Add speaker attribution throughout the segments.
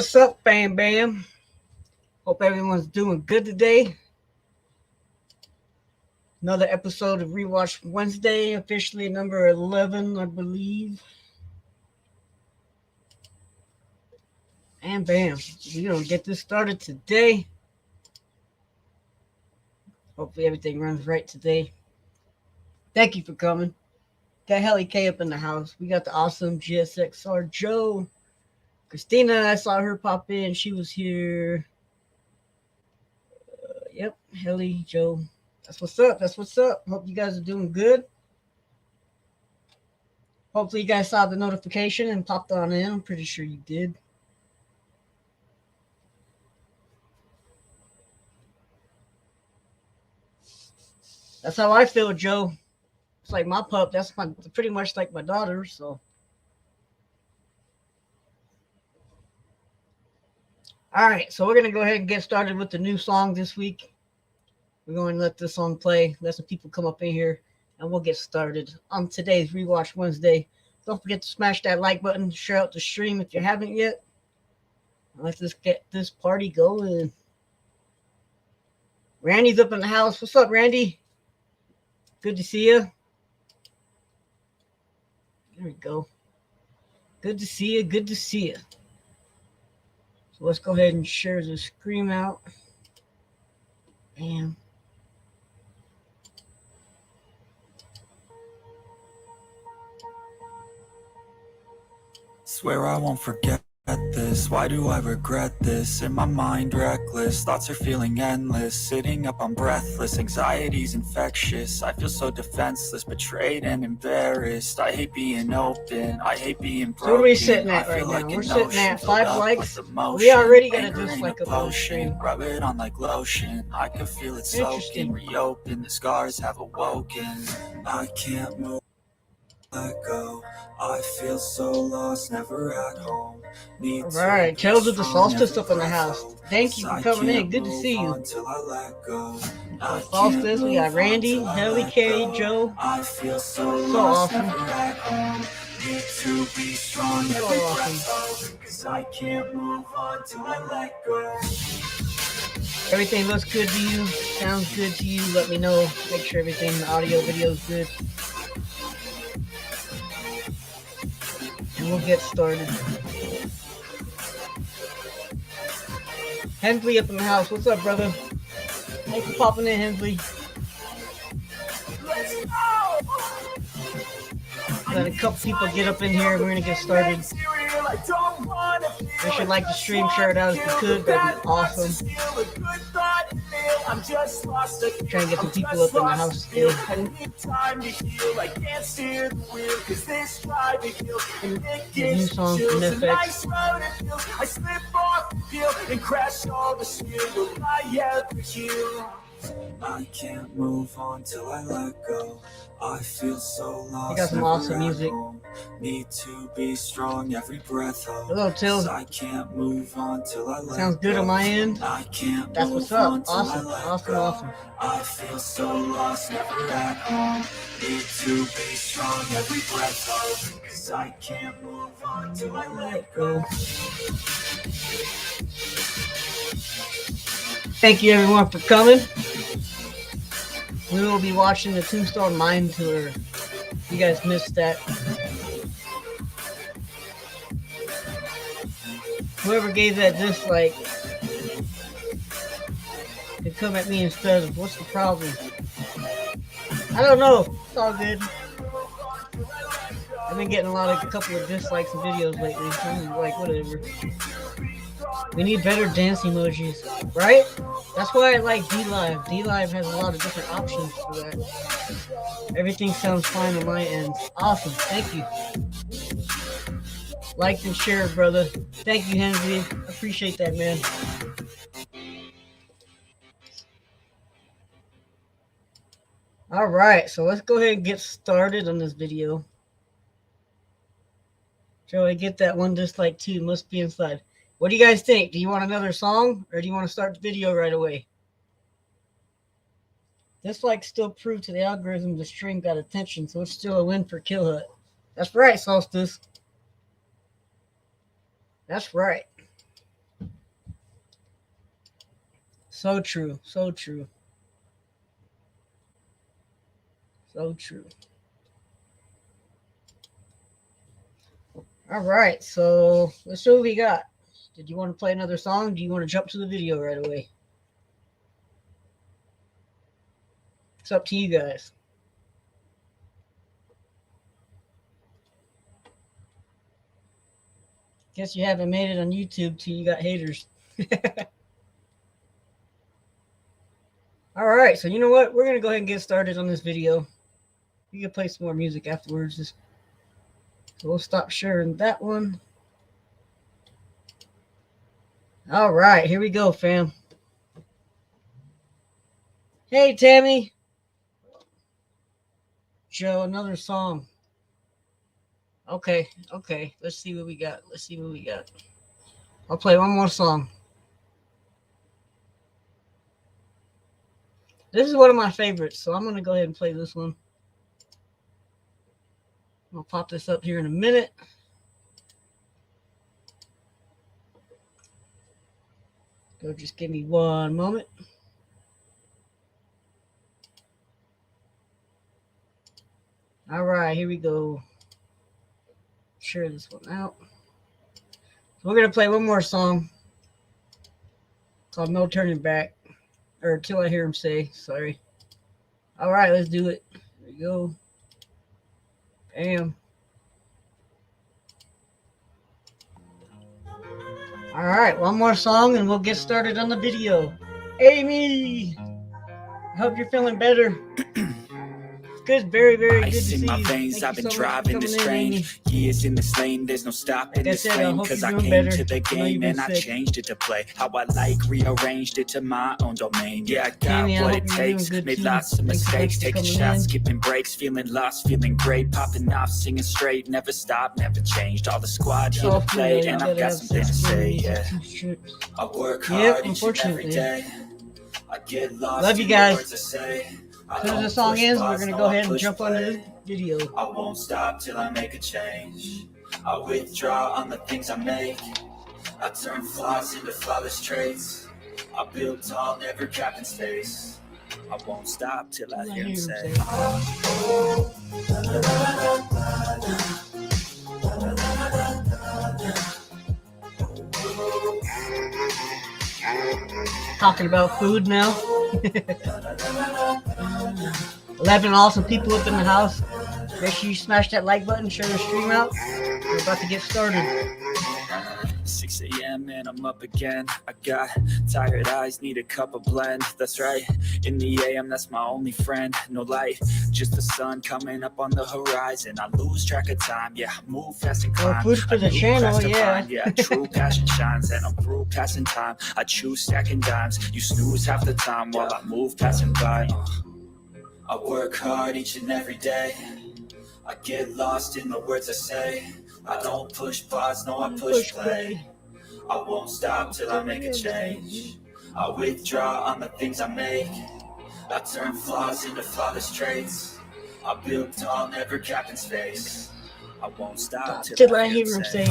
Speaker 1: What's up, Bam Bam? Hope everyone's doing good today. Another episode of Rewatch Wednesday, officially number 11, I believe. And bam, we're going to get this started today. Hopefully everything runs right today. Thank you for coming. Got Helly K up in the house. We got the awesome GSXR Joe. Christina, I saw her pop in. She was here. Yep, Helly, Joe. That's what's up. That's what's up. Hope you guys are doing good. Hopefully you guys saw the notification and popped on in. I'm pretty sure you did. That's how I feel, Joe. It's like my pup. That's pretty much like my daughter. So, all right. So we're gonna go ahead and get started with the new song this week. We're going to let this song play. Let some people come up in here, and we'll get started on today's Rewatch Wednesday. Don't forget to smash that like button. Share out the stream if you haven't yet. Let's just get this party going. Randy's up in the house. What's up, Randy? Good to see you. There we go. Good to see you. Good to see you. So let's go ahead and share the screen out. Bam.
Speaker 2: Swear I won't forget this. Why do I regret this? In my mind reckless, thoughts are feeling endless. Sitting up, I'm breathless, anxiety's infectious. I feel so defenseless, betrayed and embarrassed. I hate being open, I hate being broken.
Speaker 1: So what are we sitting at right now? We're sitting at 5 likes. We already got a dislike of the stream.
Speaker 2: Rub it on like lotion. I can feel it soaking, reopen. The scars have awoken. I can't move. Let go. I feel so lost, never at home.
Speaker 1: All right, Tales of the Solstice up in the house. Thank you for coming in. Good to see you. Solstice, we got Randy, Helly K, Joe.
Speaker 2: I feel so
Speaker 1: awesome.
Speaker 2: Need to be strong,
Speaker 1: so awesome.
Speaker 2: Cause I can't move on till I let go.
Speaker 1: Everything looks good to you, sounds good to you. Let me know. Make sure everything, the audio, video is good. And we'll get started. Hensley up in the house. What's up, brother? Thanks for popping in, Hensley.
Speaker 2: Let's go!
Speaker 1: Let a couple people get up in here. We're going to get started. Make sure you like the stream, share it out if you could. That'd be awesome. Try and get some people up in the house still. New song from FX.
Speaker 2: I slip off the hill and crash all the skill I ever heal. I can't move on till I let go. I feel so lost.
Speaker 1: You got some awesome music.
Speaker 2: Need to be strong every breath.
Speaker 1: Hello, Till.
Speaker 2: I can't move on till I let
Speaker 1: Sounds good
Speaker 2: go.
Speaker 1: on my end.
Speaker 2: I can't
Speaker 1: That's
Speaker 2: move
Speaker 1: what's up.
Speaker 2: on till
Speaker 1: Awesome.
Speaker 2: I let
Speaker 1: Awesome.
Speaker 2: go.
Speaker 1: Awesome.
Speaker 2: I feel so lost, never at home. Need to be strong every breath. Cause I can't move on till I let go.
Speaker 1: Thank you, everyone, for coming. We will be watching the Tombstone Mine Tour. You guys missed that. Whoever gave that dislike could come at me instead of what's the problem? I don't know. It's all good. I've been getting a couple of dislikes in videos lately. So I'm like, whatever. We need better dance emojis, right? That's why I like DLive. DLive has a lot of different options for that. Everything sounds fine on my end. Awesome. Thank you. Like and share, brother. Thank you, Henry. Appreciate that, man. All right, so let's go ahead and get started on this video. Joey, get that one dislike too. Must be inside. What do you guys think? Do you want another song, or do you want to start the video right away? Dislike still proved to the algorithm the stream got attention, so it's still a win for Killhut. That's right, Solstice. That's right. So true. So true. So true. All right. So let's see what we got. Did you want to play another song? Do you want to jump to the video right away? It's up to you guys. Guess you haven't made it on YouTube till you got haters. All right, so you know what? We're going to go ahead and get started on this video. We can play some more music afterwards. So we'll stop sharing that one. All right, here we go, fam. Hey, Tammy. Joe, another song. Okay. Let's see what we got. I'll play one more song. This is one of my favorites, so I'm going to go ahead and play this one. I'll pop this up here in a minute. So just give me one moment. All right, here we go. Share this one out. So we're going to play one more song called No Turning Back. Or Till I Hear Him Say. Sorry. All right, let's do it. Here we go. Bam. All right, one more song and we'll get started on the video. Amy, I hope you're feeling better. Good, very, very good to see you.
Speaker 2: Ice in my veins, I've been driving this train. Years in this lane, there's no stopping this flame. Cause I came to the game and I changed it to play how I like, rearranged it to my own domain. Yeah, I got what it takes, made lots of mistakes, taking shots, skipping breaks, feeling lost, feeling great, popping off, singing straight, never stopped, never changed. All the squad here to play, and I've got something to say, yeah. I work hard each and every day. I get lost.
Speaker 1: Love you guys. As soon as the song ends, we're going to go ahead and jump onto this video.
Speaker 2: I won't stop till I make a change. I withdraw on the things I make. I turn flaws into flawless traits. I build tall, never capped in space. I won't stop till I hear him say.
Speaker 1: Talking about food now. 11 awesome people up in the house. Make sure you smash that like button, share the stream out. We're about to get started.
Speaker 2: 6 a.m. and I'm up again. I got tired eyes, need a cup of blend. That's right, in the AM, that's my only friend. No light, just the sun coming up on the horizon. I lose track of time, yeah, move fast and climb.
Speaker 1: Food for the channel, yeah.
Speaker 2: Yeah, true passion shines and I'm through passing time. I choose stacking dimes, you snooze half the time while I move passing by. I work hard each and every day. I get lost in the words I say. I don't push pause, no, I push play. I won't stop till I make a change. I withdraw on the things I make. I turn flaws into flawless traits. I build tall, never capped in space. I won't stop till I hear him say.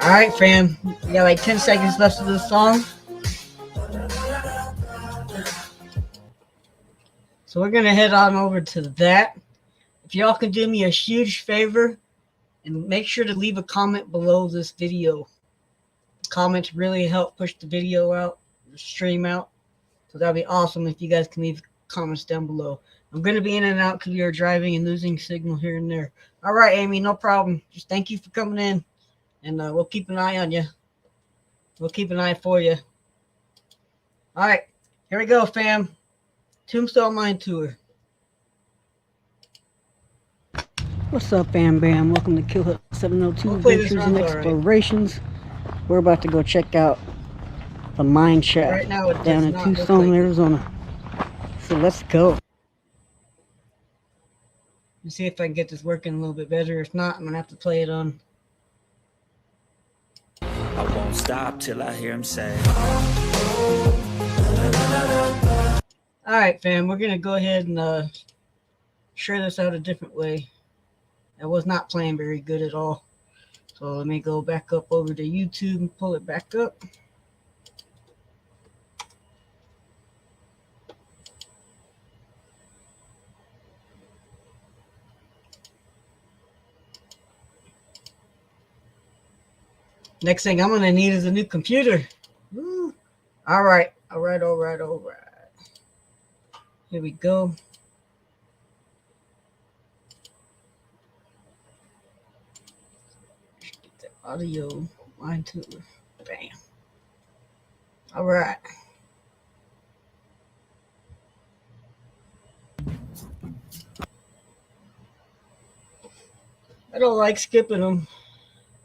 Speaker 1: All right, fam. We got like 10 seconds left of this song. So we're going to head on over to that. If y'all can do me a huge favor and make sure to leave a comment below this video. Comments really help push the video out, the stream out. So that'd be awesome if you guys can leave comments down below. I'm going to be in and out because we are driving and losing signal here and there. All right, Amy, no problem. Just thank you for coming in. And we'll keep an eye on you. We'll keep an eye for you. All right, here we go, fam. Tombstone Mine Tour. What's up, fam bam? Welcome to Killhut 702 Adventures and Explorations. Right. We're about to go check out the mine shaft down in Tombstone, Arizona. So let's go. Let's see if I can get this working a little bit better. If not, I'm going to have to play it on.
Speaker 2: I won't stop till I hear him say.
Speaker 1: All right, fam. We're going to go ahead and share this out a different way. I was not playing very good at all. So let me go back up over to YouTube and pull it back up. Next thing I'm going to need is a new computer. Woo. All right. Here we go. Get the audio line to it. Bam. All right. I don't like skipping them.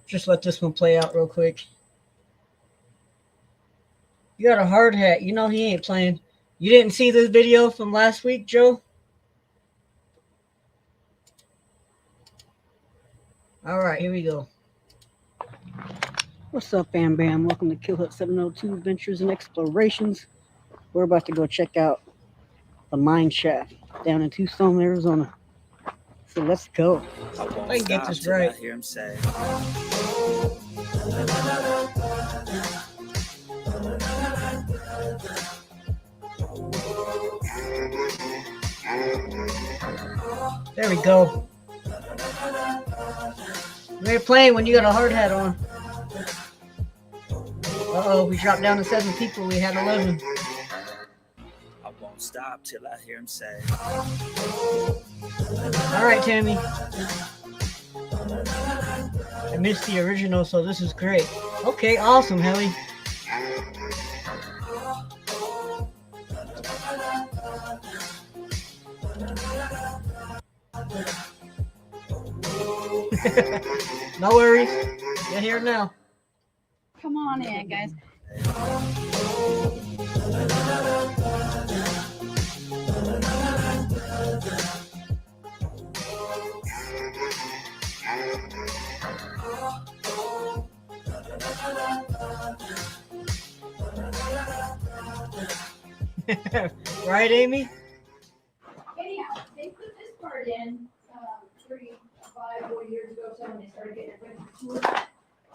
Speaker 1: Just let this one play out real quick. You got a hard hat. You know he ain't playing. You didn't see this video from last week, Joe? All right, here we go. What's up, Bam Bam? Welcome to Killhut 702 Adventures and Explorations. We're about to go check out the mine shaft down in Tombstone, Arizona. So let's go. I can get this right.
Speaker 2: I hear him say.
Speaker 1: There we go. We're playing when you got a hard hat on. Uh-oh, we dropped down to 7 people. We had 11.
Speaker 2: I won't stop till I hear him say.
Speaker 1: All right, Tammy. I missed the original, so this is great. Okay, awesome, Helly. No worries. You're here now.
Speaker 3: Come on in, guys.
Speaker 1: Right, Amy?
Speaker 3: Anyhow, they put this part in 3, 5, 4 years ago, so when they started getting it.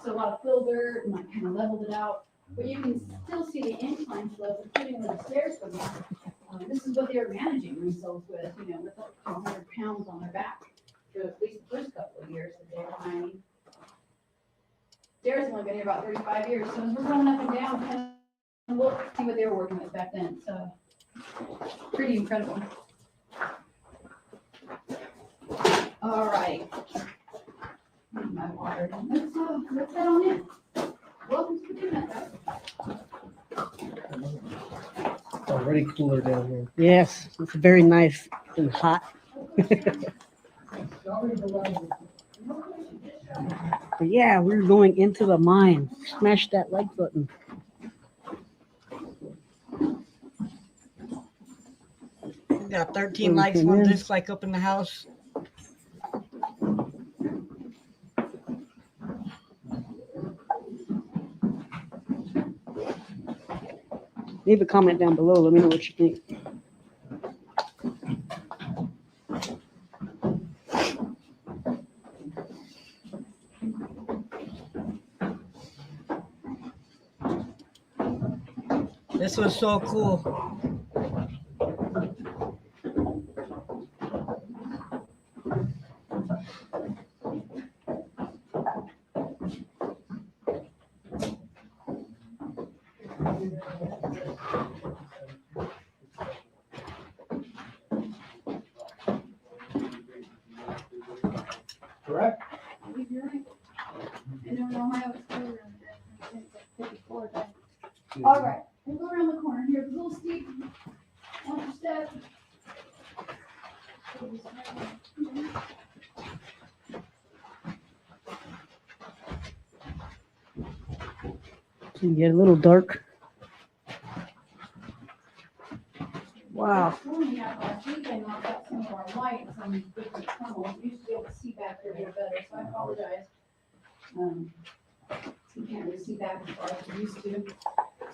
Speaker 3: So a lot of fill dirt and like kind of leveled it out. But you can still see the incline slope, including where the stairs go down. This is what they were managing themselves with, with like 200 pounds on their back for at least the first couple of years that they were mining. Stairs have only been here about 35 years, so as we're going up and down, kind of look, see what they were working with back then. So pretty incredible. All right. My water. Let's head on in. Welcome to the Killhut.
Speaker 4: It's already cooler down here.
Speaker 1: Yes, it's very nice and hot. But yeah, we're going into the mine. Smash that like button. We got 13 likes on this, like up in the house. Leave a comment down below. Let me know what you think. This was so cool.
Speaker 4: Correct?
Speaker 3: You're right. I know in Ohio it's cooler than 54. All right, we'll go around the corner here. It's a little steep. Watch your step.
Speaker 1: It can get a little dark. Wow.
Speaker 3: Storming out last weekend knocked out some of our lights on these different tunnels. We used to be able to see back there a little better, so I apologize. We can't really see back as far as we used to.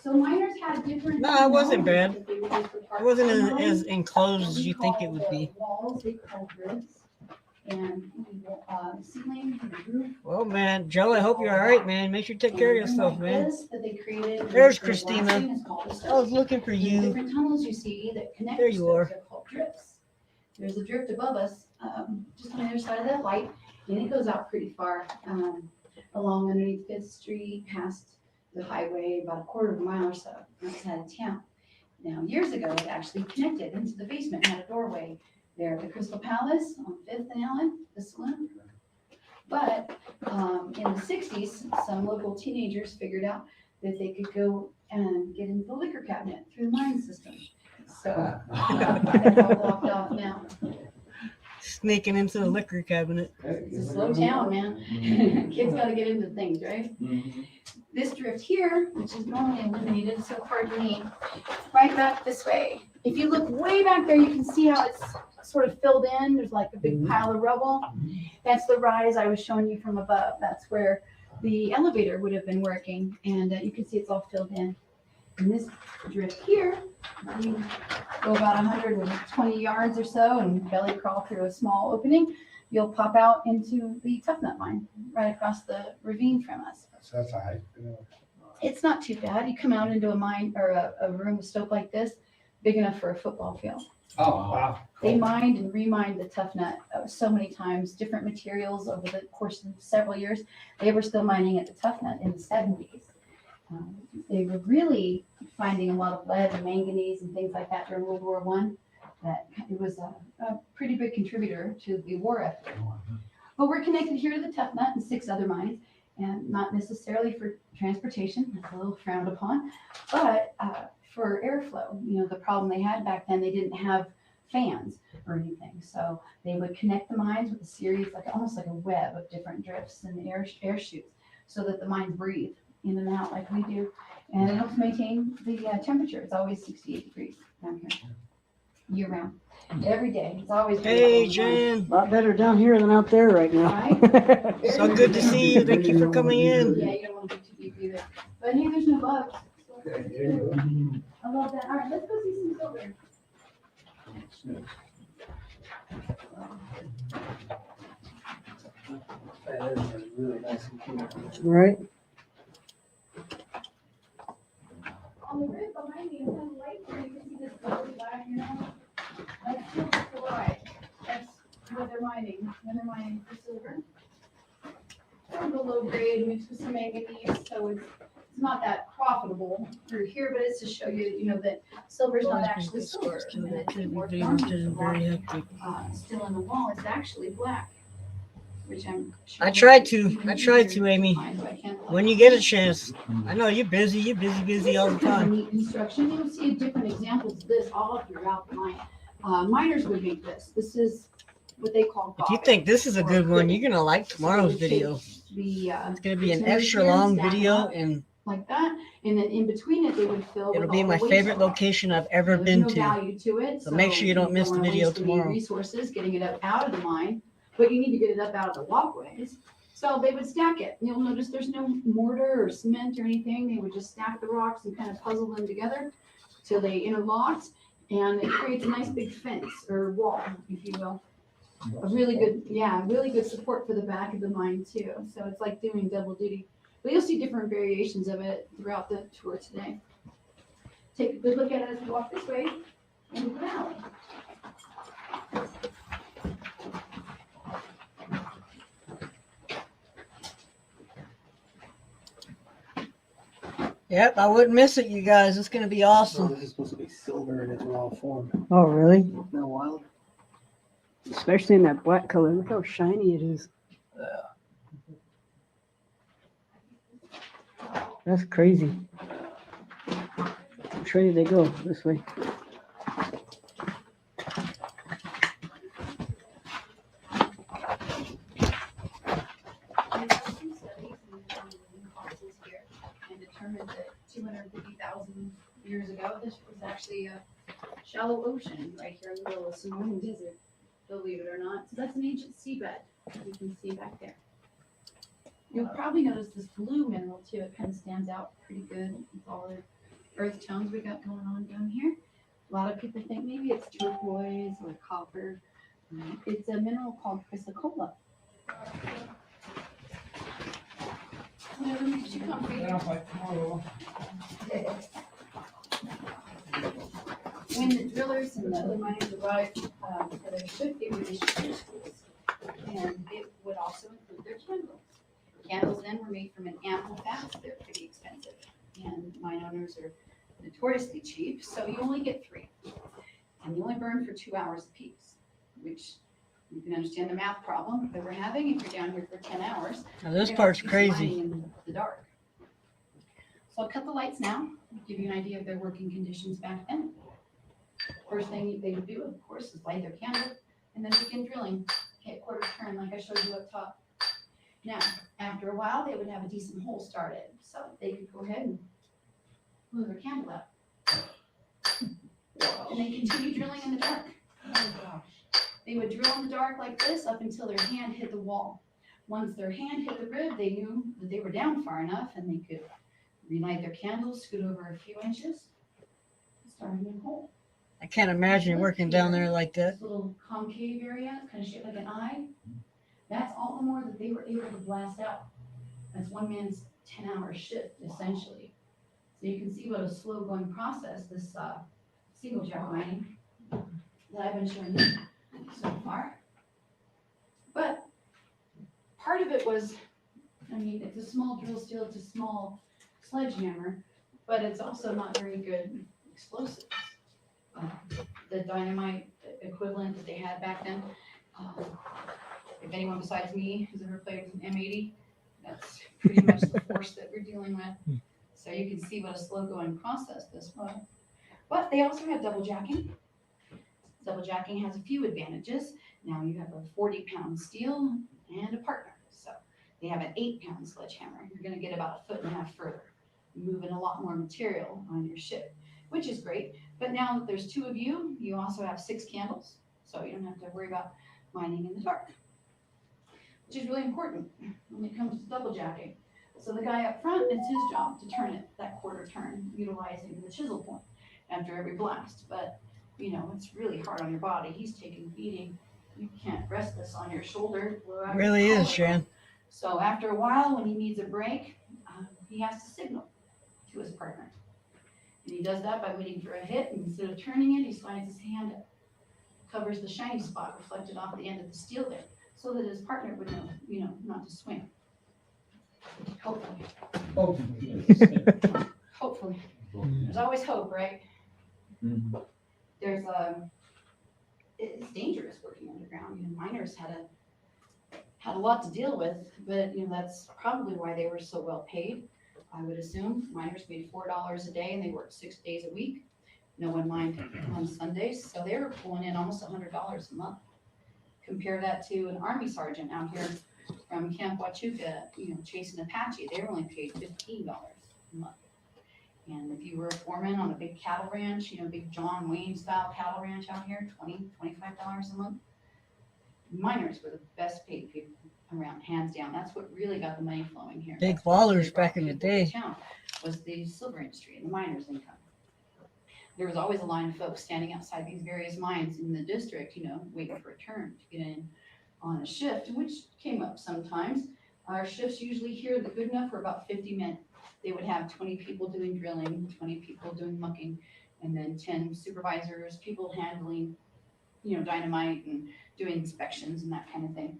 Speaker 3: So miners had different.
Speaker 1: No, it wasn't bad.
Speaker 3: technologies that they would use for
Speaker 1: It
Speaker 3: parts
Speaker 1: wasn't
Speaker 3: of the mine.
Speaker 1: as enclosed as
Speaker 3: We
Speaker 1: you think it
Speaker 3: call
Speaker 1: would
Speaker 3: the
Speaker 1: be.
Speaker 3: Walls they call ribs, and ceiling, the roof.
Speaker 1: Well, man, Joe, I hope you're all right, man. Make sure you take care of
Speaker 3: And
Speaker 1: yourself,
Speaker 3: like
Speaker 1: man.
Speaker 3: this that they created.
Speaker 1: There's
Speaker 3: the
Speaker 1: Christina.
Speaker 3: blasting is called a
Speaker 1: I was
Speaker 3: stope.
Speaker 1: looking for
Speaker 3: The
Speaker 1: you.
Speaker 3: different tunnels you see that connect.
Speaker 1: There you
Speaker 3: stopes
Speaker 1: are.
Speaker 3: called drifts. There's a drift above us, just on the other side of that light, and it goes out pretty far, along underneath Fifth Street, past the highway, about a quarter of a mile or so outside of town. Now, years ago, it actually connected into the basement, had a doorway there at the Crystal Palace on Fifth and Allen, the saloon. But in the 60s, some local teenagers figured out that they could go and get into the liquor cabinet through the mine system. So that's all blocked off now.
Speaker 1: Sneaking into the liquor cabinet.
Speaker 3: It's a slow town, man. Kids got to get into things, right? This drift here, which is normally eliminated, so pardon me, right back this way. If you look way back there, you can see how it's sort of filled in. There's like a big pile of rubble. That's the rise I was showing you from above. That's where the elevator would have been working, and you can see it's all filled in. And this drift here, you go about 120 yards or so and belly crawl through a small opening, you'll pop out into the Tough Nut mine right across the ravine from us.
Speaker 5: So that's a hike.
Speaker 3: It's not too bad. You come out into a mine or a room with stope like this, big enough for a football field.
Speaker 5: Oh, wow.
Speaker 3: They mined and remined the Tough Nut so many times, different materials over the course of several years. They were still mining at the Tough Nut in the 70s. They were really finding a lot of lead and manganese and things like that during World War I. That it was a pretty big contributor to the war effort. But we're connected here to the Tough Nut and 6 other mines, and not necessarily for transportation, that's a little frowned upon, but for airflow. You know, the problem they had back then, they didn't have fans or anything. So they would connect the mines with a series, like almost like a web of different drifts and air chutes, so that the mines breathe in and out like we do. And it helps maintain the temperature. It's always 68 degrees down here, year round, every day. It's always.
Speaker 1: Hey, Jan.
Speaker 6: A lot better down here than out there right now.
Speaker 3: Right?
Speaker 1: So good to see you. Thank you for coming in.
Speaker 3: Yeah, you don't want to be too deep either. But here, there's no bugs.
Speaker 5: Okay, there you go.
Speaker 3: I love that. All right, let's go see some silver.
Speaker 4: That is really nice and clean.
Speaker 6: Right?
Speaker 3: On the rib behind me, it's kind of light, so you can see this silver black, you know? That's silver chloride. That's what they're mining when they're mining for silver. Kind of a low grade mixed with some manganese, so it's not that profitable through here, but it's to show you, you know, that silver's not actually silver. And it's more
Speaker 1: Very hectic.
Speaker 3: still in the wall, it's actually black, which I'm sure.
Speaker 1: I tried to, Amy. When you get a chance. I know you're busy all the time.
Speaker 3: Neat construction, you'll see different examples of this all throughout the mine. Miners would make this. This is what they call.
Speaker 1: If you think this is a good one, you're gonna like tomorrow's video. It's gonna be an extra long video, and
Speaker 3: like that, and then in between it, they would fill.
Speaker 1: it'll be my favorite location I've ever been
Speaker 3: There's
Speaker 1: to.
Speaker 3: no value to it,
Speaker 1: So make sure you don't miss the
Speaker 3: wanna
Speaker 1: video
Speaker 3: waste any
Speaker 1: tomorrow.
Speaker 3: Resources getting it up out of the mine, but you need to get it up out of the walkways. So they would stack it. You'll notice there's no mortar or cement or anything. They would just stack the rocks and kind of puzzle them together till they interlocked, and it creates a nice big fence or wall, if you will. A really good support for the back of the mine too. So it's like doing double duty. But you'll see different variations of it throughout the tour today. Take a good look at it as we walk this way into the valley.
Speaker 1: Yep, I wouldn't miss it, you guys. It's gonna be
Speaker 4: So
Speaker 1: awesome.
Speaker 4: this is supposed to be silver in its raw form.
Speaker 6: Oh, really?
Speaker 4: Isn't that wild?
Speaker 6: Especially in that black color. Look how shiny it is. That's crazy. Which way did they go? This way.
Speaker 3: And determined that 250,000 years ago, this was actually a shallow ocean right here in the middle of Samoan Desert, believe it or not. So that's an ancient seabed you can see back there. You'll probably notice this blue mineral too. It kind of stands out pretty good with all the earth tones we got going on down here. A lot of people think maybe it's turquoise or copper. It's a mineral called chrysocolla. Whatever makes you comfy. When the drillers and the other miners arrived for their shift, they would issue their tools. And it would also include their candles. Candles then were made from an animal fat, so they're pretty expensive. And mine owners are notoriously cheap, so you only get 3. And you only burn for 2 hours apiece, which you can understand the math problem that we're having if you're down here for 10 hours.
Speaker 1: Now this
Speaker 3: you're
Speaker 1: part's
Speaker 3: gonna be
Speaker 1: crazy.
Speaker 3: mining in the dark. So I'll cut the lights now, give you an idea of their working conditions back then. First thing they would do, of course, is light their candle and then begin drilling. Okay, quarter turn, like I showed you up top. Now, after a while, they would have a decent hole started, so they could go ahead and move their candle out. And they continue drilling in the dark. Oh gosh. They would drill in the dark like this up until their hand hit the wall. Once their hand hit the rib, they knew that they were down far enough and they could relight their candles, scoot over a few inches, and start a new hole.
Speaker 1: I can't imagine working down there like that.
Speaker 3: This little concave area, kind of shaped like an eye. That's all the more that they were able to blast out. That's one man's 10-hour shift, essentially. So you can see what a slow going process this single jack mining that I've been showing you so far. But part of it was, I mean, it's a small drill steel, it's a small sledgehammer, but it's also not very good explosives. The dynamite equivalent that they had back then, if anyone besides me has ever played with an M80, that's pretty much the force that we're dealing with. So you can see what a slow going process this was. But they also had double jacking. Double jacking has a few advantages. Now you have a 40-pound steel and a partner. So they have an 8-pound sledgehammer. You're going to get about 1.5 feet further, moving a lot more material on your ship, which is great. But now that there's 2 of you, you also have 6 candles. So you don't have to worry about mining in the dark, which is really important when it comes to double jacking. So the guy up front, it's his job to turn it that quarter turn, utilizing the chisel point after every blast. But, you know, it's really hard on your body. He's taking a beating. You can't rest this on your shoulder.
Speaker 1: It really is, Shan.
Speaker 3: So after a while, when he needs a break, he has to signal to his partner. And he does that by waiting for a hit, and instead of turning it, he slides his hand up, covers the shiny spot reflected off the end of the steel there, so that his partner would know, you know, not to swing. Hopefully. Hopefully. There's always hope, right? There's it's dangerous working underground. You know, miners had a lot to deal with, but you know, that's probably why they were so well paid. I would assume miners made $4 a day and they worked 6 days a week. No one mined on Sundays, so they were pulling in almost $100 a month. Compare that to an army sergeant out here from Camp Huachuca, you know, chasing Apache. They were only paid $15 a month. And if you were a foreman on a big cattle ranch, you know, big John Wayne style cattle ranch out here, $20, $25 a month. Miners were the best paid people around, hands down. That's what really got the money flowing here.
Speaker 1: Big
Speaker 3: That's what really
Speaker 1: ballers back
Speaker 3: brought
Speaker 1: in the
Speaker 3: people
Speaker 1: day.
Speaker 3: to town, was the silver industry and the miners' income. There was always a line of folks standing outside these various mines in the district, you know, waiting for a turn to get in on a shift, which came up sometimes. Our shifts usually here, the good enough, were about 50 men. They would have 20 people doing drilling, 20 people doing mucking, and then 10 supervisors, people handling, you know, dynamite and doing inspections and that kind of thing.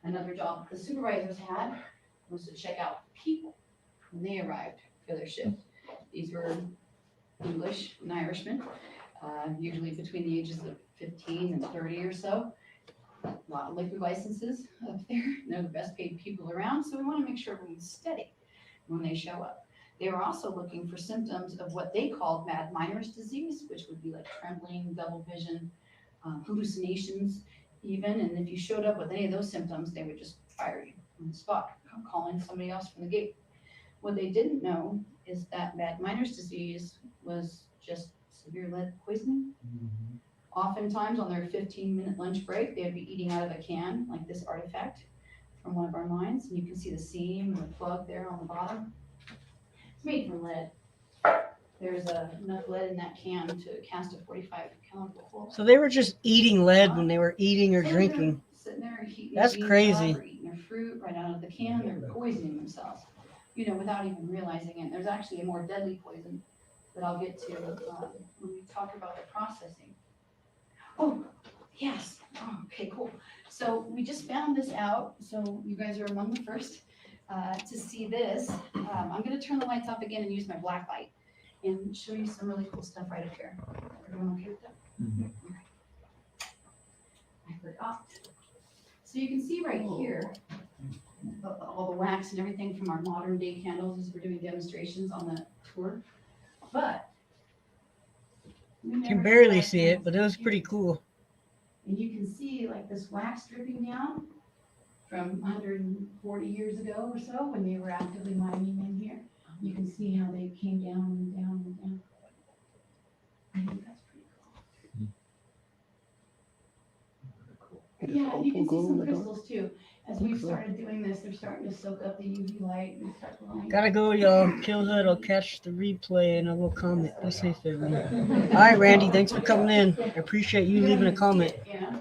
Speaker 3: Another job the supervisors had was to check out people when they arrived for their shift. These were English and Irishmen, usually between the ages of 15 and 30 or so. A lot of liquor licenses up there. They're the best paid people around, so we want to make sure everyone's steady when they show up. They were also looking for symptoms of what they called mad miner's disease, which would be like trembling, double vision, hallucinations even. And if you showed up with any of those symptoms, they would just fire you on the spot, calling somebody else from the gate. What they didn't know is that mad miner's disease was just severe lead poisoning. Oftentimes on their 15-minute lunch break, they'd be eating out of a can, like this artifact from one of our mines. And you can see the seam and the plug there on the bottom. It's made from lead. there's enough lead in that can to cast a 45 caliber hole.
Speaker 1: So they were just eating lead when they were eating or
Speaker 3: So
Speaker 1: drinking.
Speaker 3: they're sitting there eating
Speaker 1: That's
Speaker 3: their beans
Speaker 1: crazy.
Speaker 3: up or eating their fruit right out of the can. They're poisoning themselves, without even realizing it. There's actually a more deadly poison that I'll get to when we talk about the processing. Oh, yes. Oh, okay, cool. So we just found this out. So you guys are among the first to see this. I'm going to turn the lights off again and use my black light and show you some really cool stuff right up here. Everyone okay with that?
Speaker 5: Mhm.
Speaker 3: I forgot. So you can see right here all the wax and everything from our modern day candles as we're doing demonstrations on the tour. But
Speaker 1: You can barely see it, but it was pretty cool.
Speaker 3: And you can see like this wax dripping down from 140 years ago or so when they were actively mining in here. You can see how they came down and down and down. I think that's pretty cool. Yeah, you can see some crystals too. As we've started doing this, they're starting to soak up the UV light and start glowing.
Speaker 1: Gotta go, y'all. Killhut will catch the replay and I will comment. Be safe, everyone. All right, Randy, thanks for coming in. I appreciate you leaving a comment.
Speaker 3: Yeah.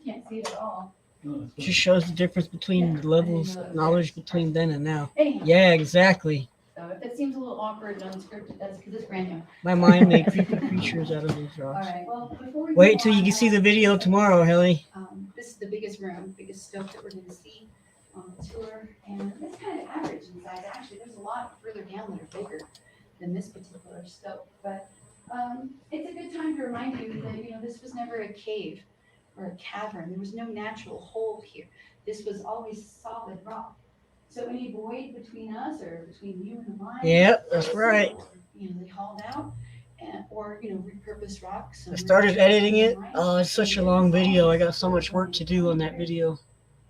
Speaker 3: Can't see it at all.
Speaker 1: Just shows the difference between the levels of knowledge between then and now.
Speaker 3: Anyhow,
Speaker 1: Yeah, exactly.
Speaker 3: so if it seems a little awkward and unscripted, that's because it's brand new.
Speaker 1: My mind made creepy creatures out of these
Speaker 3: All
Speaker 1: rocks.
Speaker 3: right, well, before we
Speaker 1: Wait
Speaker 3: move
Speaker 1: till you
Speaker 3: on,
Speaker 1: can see the video tomorrow, Helly.
Speaker 3: This is the biggest room, biggest stope that we're going to see on the tour, and it's kind of average in size. Actually, there's a lot further down that are bigger than this particular stope, but it's a good time to remind you that this was never a cave or a cavern. There was no natural hole here. This was always solid rock. So any void between us or between you and the mine,
Speaker 1: Yep, that's right.
Speaker 3: they hauled out. Or repurposed rocks.
Speaker 1: I started editing it. Oh, it's such a long video. I got so much work to do on that video.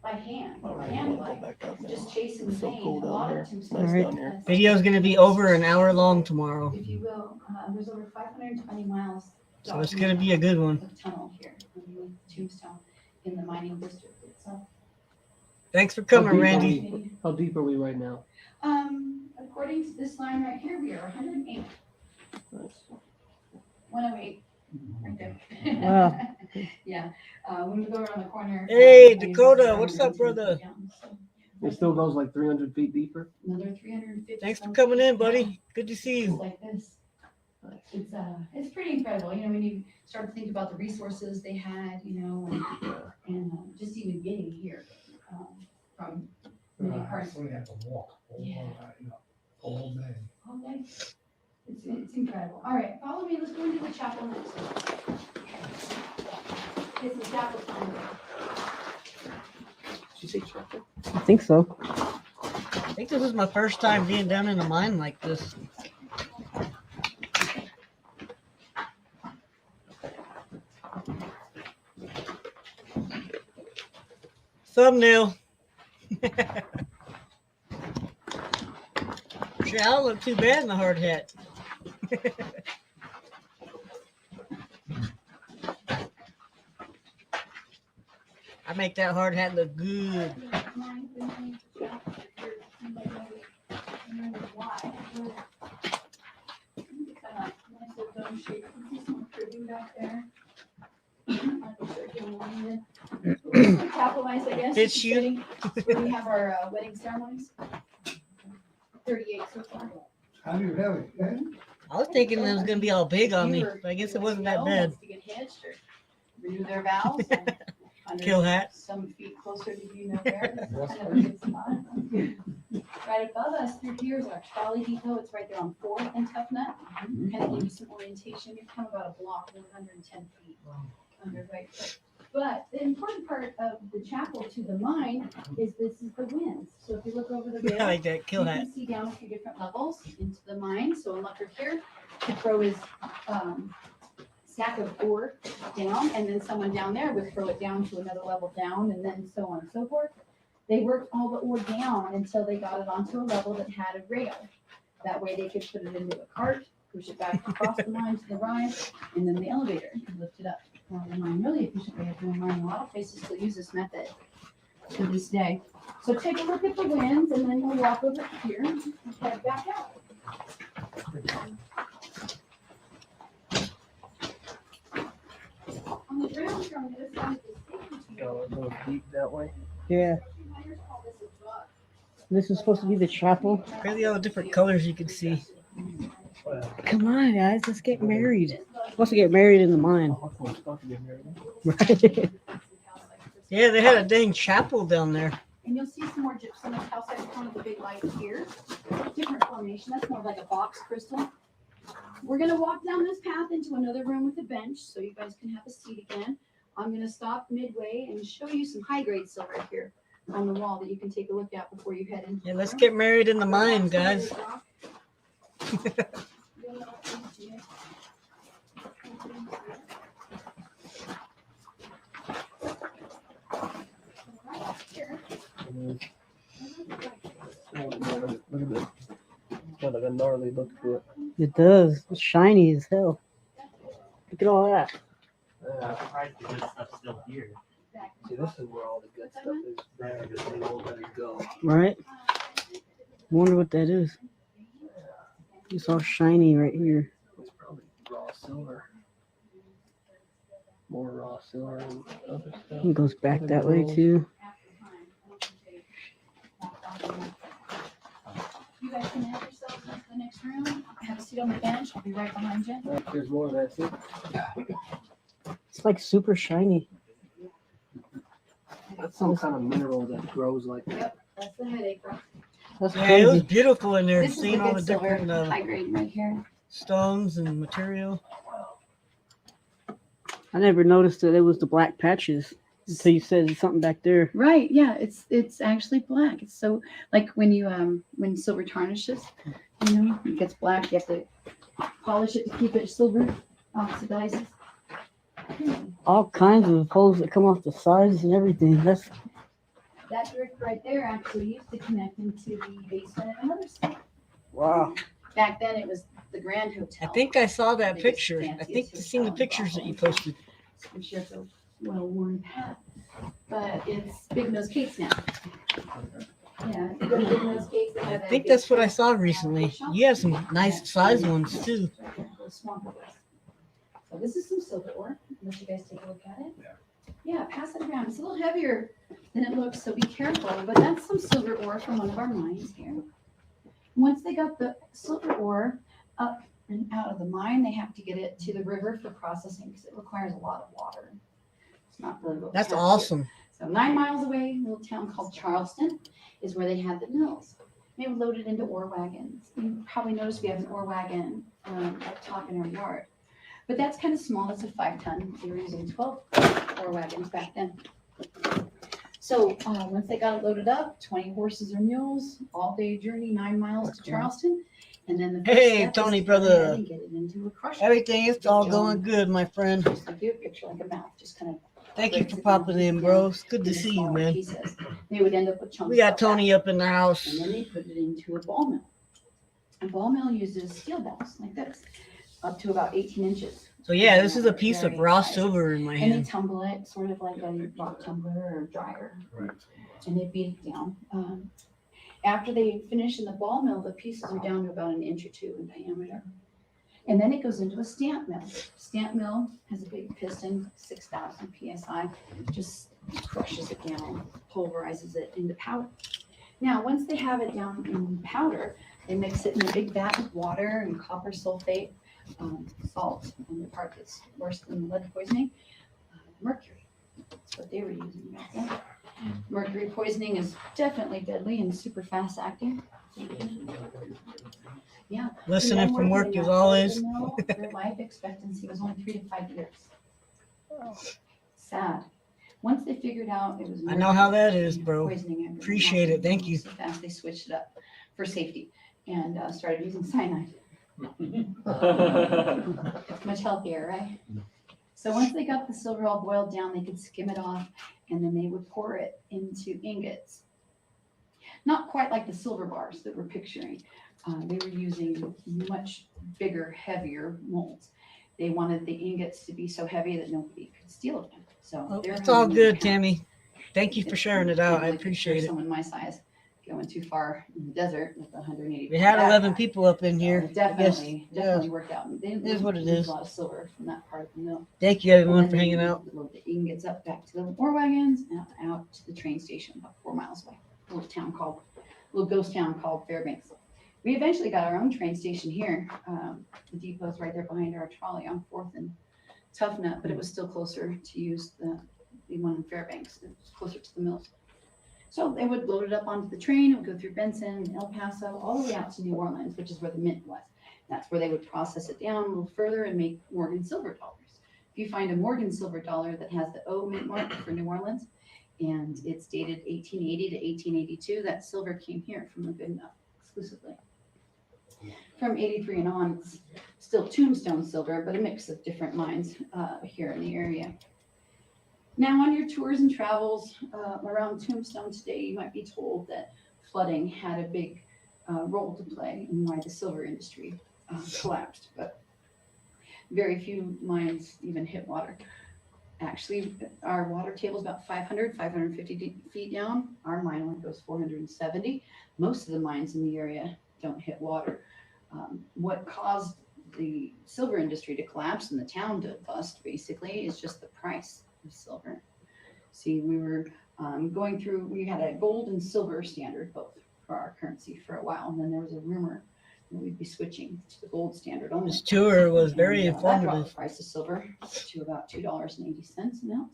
Speaker 3: By hand, like just chasing the vein. A lot of tombstones.
Speaker 6: All right.
Speaker 4: Down there.
Speaker 1: Video's gonna be over an hour long tomorrow,
Speaker 3: If you will, there's over 520 miles.
Speaker 1: so it's gonna be a good one.
Speaker 3: Of tunnel here underneath Tombstone in the mining district itself.
Speaker 1: Thanks for coming,
Speaker 4: Okay.
Speaker 1: Randy.
Speaker 4: How deep are we right now?
Speaker 3: According to this line right here, we are 108.
Speaker 4: Nice.
Speaker 3: 108. Right there.
Speaker 6: Wow.
Speaker 3: Yeah. When we go around the corner.
Speaker 1: Hey, Dakota, what's up, brother?
Speaker 4: It still goes like 300 feet deeper?
Speaker 3: Another 350.
Speaker 1: Thanks for coming in, buddy. Good to see
Speaker 3: It's
Speaker 1: you.
Speaker 3: like this.
Speaker 4: Nice.
Speaker 3: It's pretty incredible. When you start to think about the resources they had, and just even getting here from many parts.
Speaker 5: We have to walk.
Speaker 3: Yeah.
Speaker 5: All day.
Speaker 3: All day. It's incredible. All right, follow me. Let's go into the chapel next. It's the chapel time.
Speaker 4: Did you say chapel?
Speaker 6: I think so.
Speaker 1: I think this is my first time being down in a mine like this. Thumbnail. Sure, I don't look too bad in the hard hat. I make that hard hat look good.
Speaker 3: Capitalize, I guess.
Speaker 1: Fits you.
Speaker 3: Sitting where we have our wedding ceremonies. 38 so far.
Speaker 5: How do you have it? Eh?
Speaker 1: I was thinking it was gonna be all big on me, but I guess it wasn't that bad.
Speaker 3: To get hitched or renew their vows. and
Speaker 1: Killhut.
Speaker 3: Some feet closer to where. This is kind of a good spot. Right above us through here is our trolley depot. It's right there on 4th and Tough Nut. Kind of give you some orientation. You've come about a block, 110 feet under right foot. But the important part of the chapel to the mine is this is the winds. So if you look over the
Speaker 1: I
Speaker 3: rail,
Speaker 1: like that
Speaker 3: you
Speaker 1: kill hat.
Speaker 3: can see down a few different levels into the mine. So in Lucker here, to throw his stack of ore down, and then someone down there would throw it down to another level down, and then so on and so forth. They worked all the ore down until they got it onto a level that had a rail. That way they could put it into a cart, push it back across the mine to the rise, and then the elevator could lift it up. The mine really efficient way of doing mining. A lot of places still use this method to this day. So take a look at the winds, and then we'll walk over here and head back out. On the ground from this side of the station,
Speaker 4: Go a little deep that way.
Speaker 6: Yeah.
Speaker 3: miners call this a bug.
Speaker 6: This is supposed to be the chapel.
Speaker 1: Crazy all the different colors you can see.
Speaker 4: Well,
Speaker 6: Come on, guys, let's get married. Supposed to get married in the mine.
Speaker 4: we're supposed to get married.
Speaker 6: Right.
Speaker 1: Yeah, they had a dang chapel down there.
Speaker 3: And you'll see some more gypsum and calcite in front of the big light here. Different formation. That's more like a box crystal. We're going to walk down this path into another room with a bench so you guys can have a seat again. I'm going to stop midway and show you some high-grade silver here on the wall that you can take a look at before you head in.
Speaker 1: Yeah, let's get married in the mine, guys.
Speaker 4: Look at this. It's got like a gnarly look to it.
Speaker 6: It does. It's shiny as hell. Look at all that.
Speaker 4: Yeah.
Speaker 7: Surprised the good stuff's still here.
Speaker 4: See, this is where all the good stuff is. There, just they won't let it go.
Speaker 6: Right? Wonder what that is. It's all shiny right here.
Speaker 4: It's probably raw silver. More raw silver and other stuff.
Speaker 6: It goes back that way too.
Speaker 3: You guys can have yourselves into the next room. Have a seat on the bench. I'll be right behind you.
Speaker 4: There's more of that too.
Speaker 6: It's like super shiny.
Speaker 4: That's some kind of mineral that grows like that.
Speaker 3: Yep, that's the headache rock.
Speaker 6: That's
Speaker 1: Yeah, it was
Speaker 6: crazy.
Speaker 1: beautiful in there,
Speaker 3: This is the
Speaker 1: seeing all the
Speaker 3: good silver,
Speaker 1: different
Speaker 3: high grade right here.
Speaker 1: stones and material.
Speaker 6: I never noticed that it was the black patches until you said something back there.
Speaker 3: Right, yeah, it's actually black. It's so like when you when silver tarnishes, you know, it gets black. You have to polish it to keep it silver, oxidizes.
Speaker 6: All kinds of holes that come off the sides and everything. That's
Speaker 3: That drift right there actually used to connect into the basement of another site.
Speaker 6: wow.
Speaker 3: Back then, it was the Grand
Speaker 1: I
Speaker 3: Hotel.
Speaker 1: think I saw that
Speaker 3: Biggest,
Speaker 1: picture. I
Speaker 3: fanciest
Speaker 1: think I've seen the
Speaker 3: hotel in
Speaker 1: pictures that you
Speaker 3: Buffalo.
Speaker 1: posted.
Speaker 3: I'm sure it's a well-worn path, but it's Big Nose Cake's now. Yeah, if you go to Big Nose Cake's, they
Speaker 1: I
Speaker 3: have that
Speaker 1: think
Speaker 3: big
Speaker 1: that's what I
Speaker 3: shop.
Speaker 1: saw recently. You have some nice size ones too.
Speaker 3: So this is some silver ore. Let you guys take a look at it. Yeah, pass it around. It's a little heavier than it looks, so be careful. But that's some silver ore from one of our mines here. Once they got the silver ore up and out of the mine, they have to get it to the river for processing because it requires a lot of water. It's not really what we
Speaker 1: That's
Speaker 3: have here.
Speaker 1: awesome.
Speaker 3: So 9 miles away, a little town called Charleston is where they had the mills. They would load it into ore wagons. You probably noticed we have an ore wagon up top in our yard. But that's kind of small. It's a 5-ton. They were using 12 ore wagons back then. So once they got it loaded up, 20 horses or mules, all day journey, 9 miles to Charleston. And then the first
Speaker 1: Hey,
Speaker 3: step is
Speaker 1: Tony,
Speaker 3: to go ahead
Speaker 1: brother.
Speaker 3: and get it into a crusher.
Speaker 1: Everything is all going good, my friend.
Speaker 3: Just like you, picture like a mouth, just kind of
Speaker 1: Thank you for popping in, bro. It's good to
Speaker 3: into
Speaker 1: see you,
Speaker 3: smaller
Speaker 1: man.
Speaker 3: pieces. They would end up with chunks.
Speaker 1: We got
Speaker 3: of
Speaker 1: Tony up in the
Speaker 3: and
Speaker 1: house.
Speaker 3: then they put it into a ball mill. A ball mill uses steel balls like this, up to about 18 inches.
Speaker 1: So yeah, this is a piece of
Speaker 3: Very
Speaker 1: raw
Speaker 3: sizes.
Speaker 1: silver in my
Speaker 3: And they
Speaker 1: hand.
Speaker 3: tumble it sort of like a rock tumbler or dryer.
Speaker 5: Right.
Speaker 3: And they beat it down. After they finish in the ball mill, the pieces are down to about 1 inch or 2 in diameter. And then it goes into a stamp mill. Stamp mill has a big piston, 6,000 PSI, just crushes it down, pulverizes it into powder. Now, once they have it down in powder, they mix it in a big vat with water and copper sulfate, salt, and the part that's worse than lead poisoning, mercury. That's what they were using back then. Mercury poisoning is definitely deadly and super fast acting. Yeah.
Speaker 1: Listening
Speaker 3: And
Speaker 1: from
Speaker 3: then
Speaker 1: work
Speaker 3: working
Speaker 1: is
Speaker 3: in
Speaker 1: all
Speaker 3: that
Speaker 1: is.
Speaker 3: mill, their life expectancy was only 3 to 5 years. Sad. Once they figured out it was.
Speaker 1: I know how that
Speaker 3: mercury
Speaker 1: is, bro.
Speaker 3: poisoning everyone
Speaker 1: Appreciate
Speaker 3: else,
Speaker 1: it. Thank you.
Speaker 3: So fast they switched it up for safety and started using cyanide. It's much healthier, right? So once they got the silver all boiled down, they could skim it off and then they would pour it into ingots. Not quite like the silver bars that we're picturing. They were using much bigger, heavier molds. They wanted the ingots to be so heavy that nobody could steal them. So
Speaker 1: Oh,
Speaker 3: they're
Speaker 1: it's all
Speaker 3: 100
Speaker 1: good,
Speaker 3: pounds.
Speaker 1: Tammy. Thank you for sharing it out. I
Speaker 3: Can't really
Speaker 1: appreciate
Speaker 3: picture
Speaker 1: it.
Speaker 3: Someone my size going too far in the desert with 180.
Speaker 1: We had 11
Speaker 3: backpack.
Speaker 1: people up in
Speaker 3: So
Speaker 1: here.
Speaker 3: it definitely,
Speaker 1: yeah.
Speaker 3: definitely worked out. They didn't
Speaker 1: Is what it
Speaker 3: lose
Speaker 1: is.
Speaker 3: a lot of silver from that part of the mill.
Speaker 1: Thank you everyone
Speaker 3: And
Speaker 1: for
Speaker 3: then
Speaker 1: hanging
Speaker 3: they
Speaker 1: out.
Speaker 3: load the ingots up back to the ore wagons and out to the train station about 4 miles away. A little ghost town called Fairbanks. We eventually got our own train station here. The depot's right there behind our trolley on 4th and Tough Nut, but it was still closer to use the one in Fairbanks. It was closer to the mills. So they would load it up onto the train. It would go through Benson, El Paso, all the way out to New Orleans, which is where the mint was. That's where they would process it down a little further and make Morgan silver dollars. If you find a Morgan silver dollar that has the O mint mark for New Orleans, and it's dated 1880 to 1882, that silver came here from the Good Enough exclusively. From 83 and on, it's still Tombstone silver, but a mix of different mines here in the area. Now, on your tours and travels around Tombstone today, you might be told that flooding had a big role to play in why the silver industry collapsed, but very few mines even hit water. Actually, our water table is about 550 feet down. Our mine only goes 470. Most of the mines in the area don't hit water. What caused the silver industry to collapse and the town to bust, basically, is just the price of silver. See, we were going through, we had a gold and silver standard both for our currency for a while, and then there was a rumor that we'd be switching to the gold standard only.
Speaker 1: This tour was very
Speaker 3: That dropped
Speaker 1: informative.
Speaker 3: the price of silver to about $2.80 an ounce,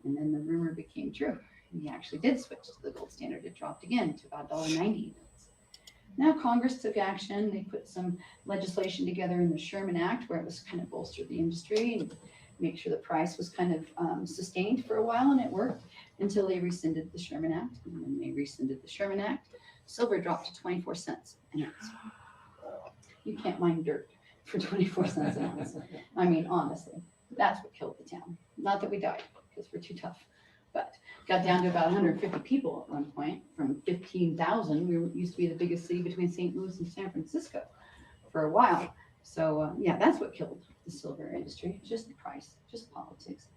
Speaker 3: and then the rumor became true. We actually did switch to the gold standard. It dropped again to about $1.90 an ounce. Now Congress took action. They put some legislation together in the Sherman Act where it was kind of bolstered the industry and make sure the price was kind of sustained for a while, and it worked until they rescinded the Sherman Act. And when they rescinded the Sherman Act, silver dropped to 24 cents an ounce. You can't mine dirt for 24 cents an ounce. I mean, honestly, that's what killed the town. Not that we died, because we're too tough, but got down to about 150 people at one point from 15,000. We used to be the biggest city between St. Louis and San Francisco for a while. So yeah, that's what killed the silver industry. It's just the price, just politics.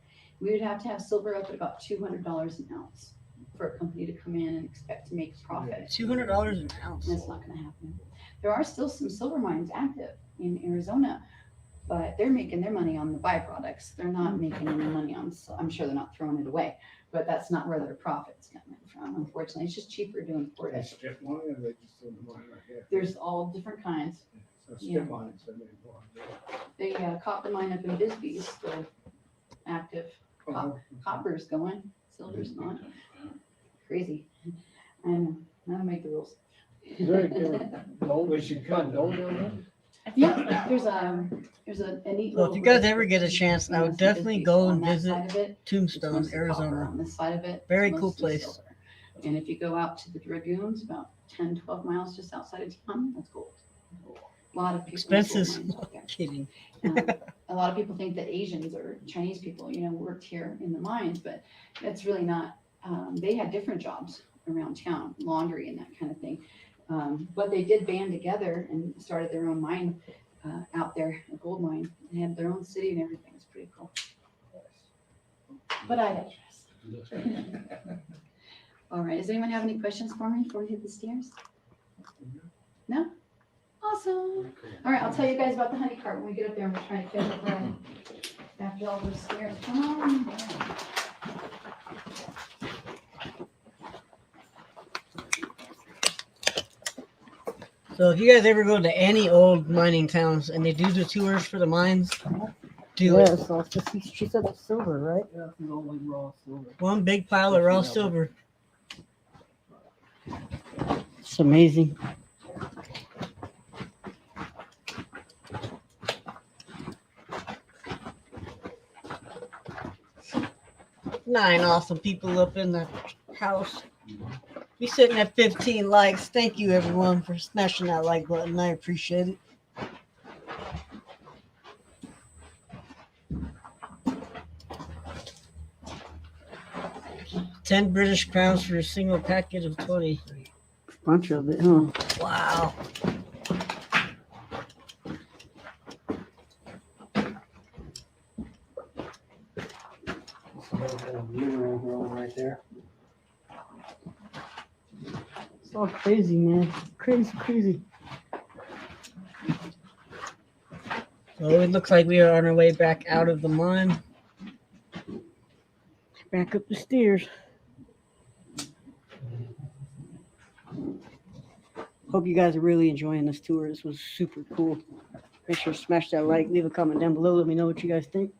Speaker 3: We would have to have silver up at about $200 an ounce for a company to come in and expect to make a profit.
Speaker 1: $200 an ounce.
Speaker 3: That's not going to happen. There are still some silver mines active in Arizona, but they're making their money on the byproducts. They're not making any money on, I'm sure they're not throwing it away, but that's not where their profit's coming from. Unfortunately, it's just cheaper to import it.
Speaker 5: Strip mine, or they just do the mine right here?
Speaker 3: There's all different kinds.
Speaker 5: So strip mine, so they want
Speaker 3: The copper mine up in Bisbee is still active. Copper's going, silver's not. Crazy. I know, I'll make the rules.
Speaker 4: Very good. Gold,
Speaker 5: We should
Speaker 4: cut
Speaker 5: cut
Speaker 4: gold down there?
Speaker 3: Yeah, there's a neat.
Speaker 1: Well, if you guys ever get a chance, I would definitely go and
Speaker 3: On that
Speaker 1: visit
Speaker 3: side of it, it's
Speaker 1: Tombstone,
Speaker 3: mostly copper.
Speaker 1: Arizona.
Speaker 3: On this side of it,
Speaker 1: Very
Speaker 3: it's
Speaker 1: cool
Speaker 3: mostly
Speaker 1: place.
Speaker 3: silver. And if you go out to the Dragoons, about 10, 12 miles just outside of town, that's gold. A lot of people.
Speaker 1: Expenses.
Speaker 3: gold mines out there.
Speaker 1: Kidding.
Speaker 3: A lot of people think that Asians or Chinese people, worked here in the mines, but that's really not. They had different jobs around town, laundry and that kind of thing. But they did band together and started their own mine out there, a gold mine. They had their own city and everything. It's pretty cool. But I digress. All right. Does anyone have any questions for me before we hit the stairs? No? Awesome. All right. I'll tell you guys about the honey cart when we get up there and we're trying to finish up right after all those stairs. Come on down.
Speaker 1: So if you guys ever go to any old mining towns and they do the tours for the mines, do it.
Speaker 6: Yes, also, she said it's silver, right?
Speaker 4: Yeah, it's only raw silver.
Speaker 1: One big pile of raw silver.
Speaker 6: It's amazing.
Speaker 1: Nine awesome people up in the house. We sitting at 15 likes. Thank you everyone for smashing that like button. I appreciate it. $10 British pounds for a single packet of 20.
Speaker 6: Bunch of it, huh?
Speaker 1: Wow.
Speaker 4: Mineral growing right there.
Speaker 6: It's all crazy, man. Crazy.
Speaker 1: So it looks like we are on our way back out of the mine.
Speaker 6: Back up the stairs. Hope you guys are really enjoying this tour. This was super cool. Make sure to smash that like, leave a comment down below. Let me know what you guys think.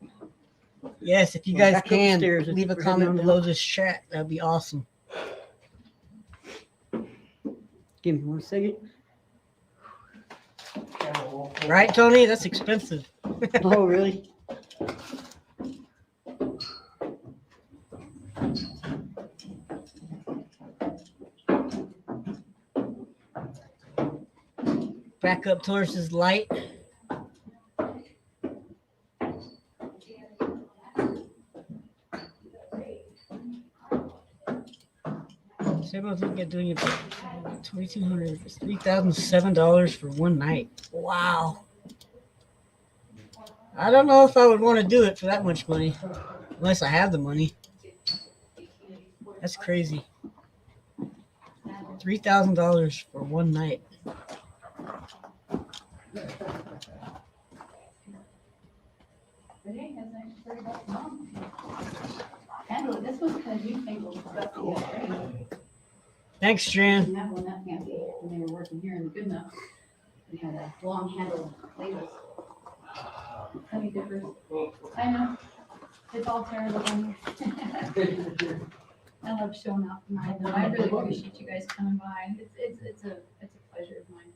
Speaker 1: Yes, if you
Speaker 6: Well,
Speaker 1: guys
Speaker 6: back up the
Speaker 1: can,
Speaker 6: stairs. I
Speaker 1: leave a
Speaker 6: think we're heading
Speaker 1: comment
Speaker 6: on
Speaker 1: below
Speaker 6: down.
Speaker 1: this chat. That'd be awesome.
Speaker 6: Give me 1 second.
Speaker 1: Right, Tony? That's expensive.
Speaker 6: Oh, really?
Speaker 1: Back up towards this light. So everyone's looking at doing it for $2,200. It's $3,007 for one night. Wow. I don't know if I would want to do it for that much money, unless I have the money. That's crazy. $3,000 for one night.
Speaker 3: Renee has an extra $30 a month. Handle, this was kind of newfangled stuff.
Speaker 1: Thanks,
Speaker 3: We
Speaker 1: Jan.
Speaker 3: didn't have one that fancy when they were working here in the good enough. We had a long handled labels. Honey dippers. I know. It's all terrible on here. I love showing off mine, though. I really appreciate you guys coming by. It's a pleasure of mine.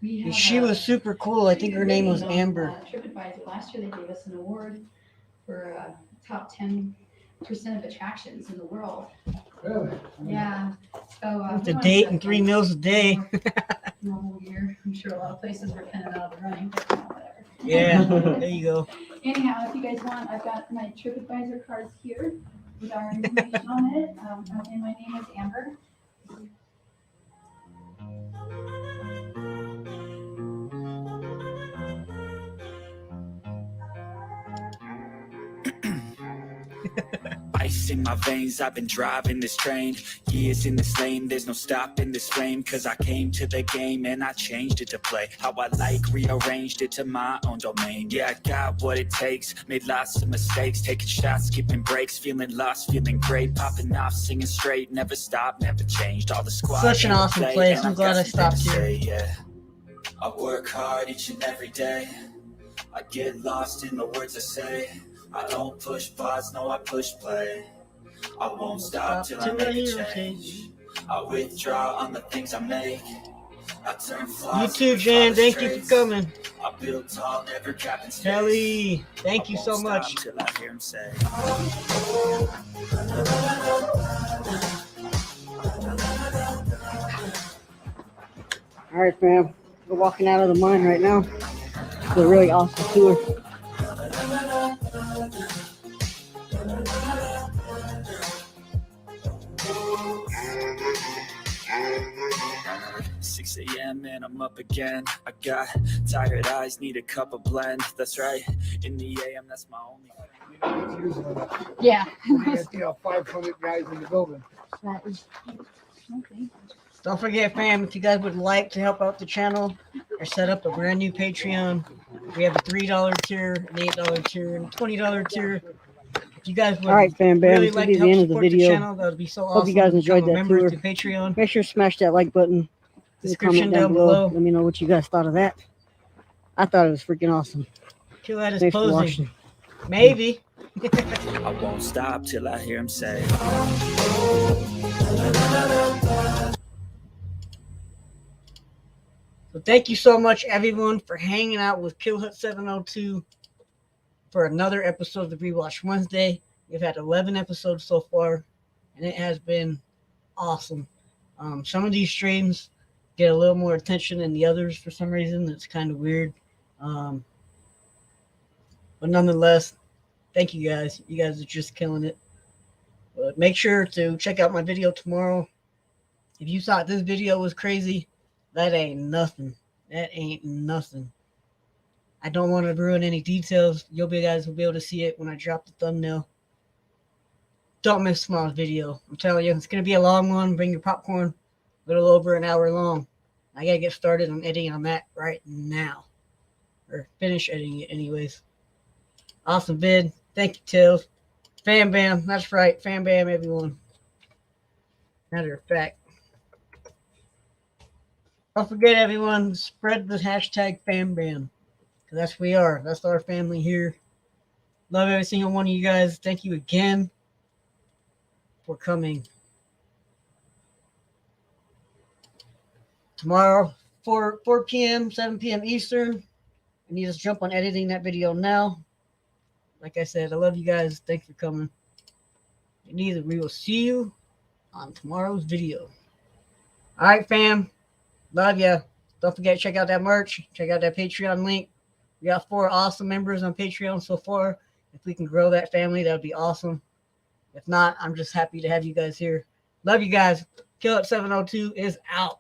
Speaker 3: We have,
Speaker 1: She was super cool. I think her name was
Speaker 3: ratings on,
Speaker 1: Amber.
Speaker 3: TripAdvisor. Last year they gave us an award for top 10% of attractions in the world.
Speaker 5: Really?
Speaker 3: Yeah. So
Speaker 1: It's
Speaker 3: we
Speaker 1: a
Speaker 3: wanted
Speaker 1: date
Speaker 3: to
Speaker 1: and 3 meals a day.
Speaker 3: normal year. I'm sure a lot of places were kind of out of the running, but you know, whatever.
Speaker 1: Yeah, there you go.
Speaker 3: Anyhow, if you guys want, I've got my TripAdvisor cards here with our information on it. And my name is Amber.
Speaker 2: Ice in my veins, I've been driving this train. Years in this lane, there's no stopping this flame. Cause I came to the game and I changed it to play how I like, rearranged it to my own domain. Yeah, I got what it takes, made lots of mistakes, taking shots, skipping breaks, feeling lost, feeling great, popping off, singing straight, never stopped, never changed. All the squad
Speaker 1: Such an
Speaker 2: never
Speaker 1: awesome
Speaker 2: played,
Speaker 1: place.
Speaker 2: and
Speaker 1: I'm
Speaker 2: I've
Speaker 1: glad
Speaker 2: got
Speaker 1: I
Speaker 2: something
Speaker 1: stopped
Speaker 2: to
Speaker 1: here.
Speaker 2: say, yeah. I work hard each and every day. I get lost in the words I say. I don't push pause, no, I push play. I won't stop till I make a change. I withdraw on the things I make. I turn
Speaker 1: You
Speaker 2: flaws
Speaker 1: too,
Speaker 2: into
Speaker 1: Jan.
Speaker 2: flawless
Speaker 1: Thank you for
Speaker 2: traits.
Speaker 1: coming.
Speaker 2: I build tall, never capping space.
Speaker 1: Kelly, thank you
Speaker 2: I
Speaker 1: so
Speaker 2: won't
Speaker 1: much.
Speaker 2: stop till I hear him say.
Speaker 6: All right, fam. We're walking out of the mine right now. It's a really awesome tour.
Speaker 2: Six a.m. and I'm up again. I got tired eyes, need a cup of blend. That's right, in the a.m. that's my only.
Speaker 3: Yeah.
Speaker 5: You got 500 guys in the building.
Speaker 3: That is okay.
Speaker 1: Don't forget, fam, if you guys would like to help out the channel or set up a brand new Patreon, we have a $3 tier, an $8 tier, and a $20 tier. If you guys would
Speaker 6: All right, fam,
Speaker 1: really
Speaker 6: this will
Speaker 1: like
Speaker 6: be
Speaker 1: to
Speaker 6: the
Speaker 1: help
Speaker 6: end of the
Speaker 1: support the
Speaker 6: video.
Speaker 1: channel, that would be so awesome.
Speaker 6: Hope you guys
Speaker 1: to
Speaker 6: enjoyed
Speaker 1: become a
Speaker 6: that
Speaker 1: member
Speaker 6: tour.
Speaker 1: through Patreon.
Speaker 6: Make sure to smash that like button. Leave a
Speaker 1: Description
Speaker 6: comment
Speaker 1: down below.
Speaker 6: Let me know what you guys thought of that. I thought it was freaking awesome.
Speaker 1: Killhut is
Speaker 6: Thanks for
Speaker 1: closing.
Speaker 6: watching.
Speaker 1: Maybe.
Speaker 2: I won't stop till I hear him say.
Speaker 1: So thank you so much, everyone, for hanging out with Killhut 702 for another episode of the Rewatch Wednesday. We've had 11 episodes so far, and it has been awesome. Some of these streams get a little more attention than the others for some reason. It's kind of weird. But nonetheless, thank you guys. You guys are just killing it. But make sure to check out my video tomorrow. If you thought this video was crazy, that ain't nothing. That ain't nothing. I don't want to ruin any details. You guys will be able to see it when I drop the thumbnail. don't miss tomorrow's video. I'm telling you, it's going to be a long one. Bring your popcorn. A little over an hour long. I got to get started on editing on that right now. Or finish editing it anyways. Awesome vid. Thank you, Tills. Fam Bam. That's right. Fam Bam, everyone. Matter of fact. Don't forget, everyone, spread the hashtag Fam Bam. Because that's who we are. That's our family here. Love every single one of you guys. Thank you again for coming. Tomorrow, 4 p.m., 7 p.m. Eastern. I need to jump on editing that video now. Like I said, I love you guys. Thanks for coming. And either we will see you on tomorrow's video. All right, fam. Love ya. Don't forget to check out that merch. Check out that Patreon link. We got 4 awesome members on Patreon so far. If we can grow that family, that would be awesome. If not, I'm just happy to have you guys here. Love you guys. Killhut 702 is out.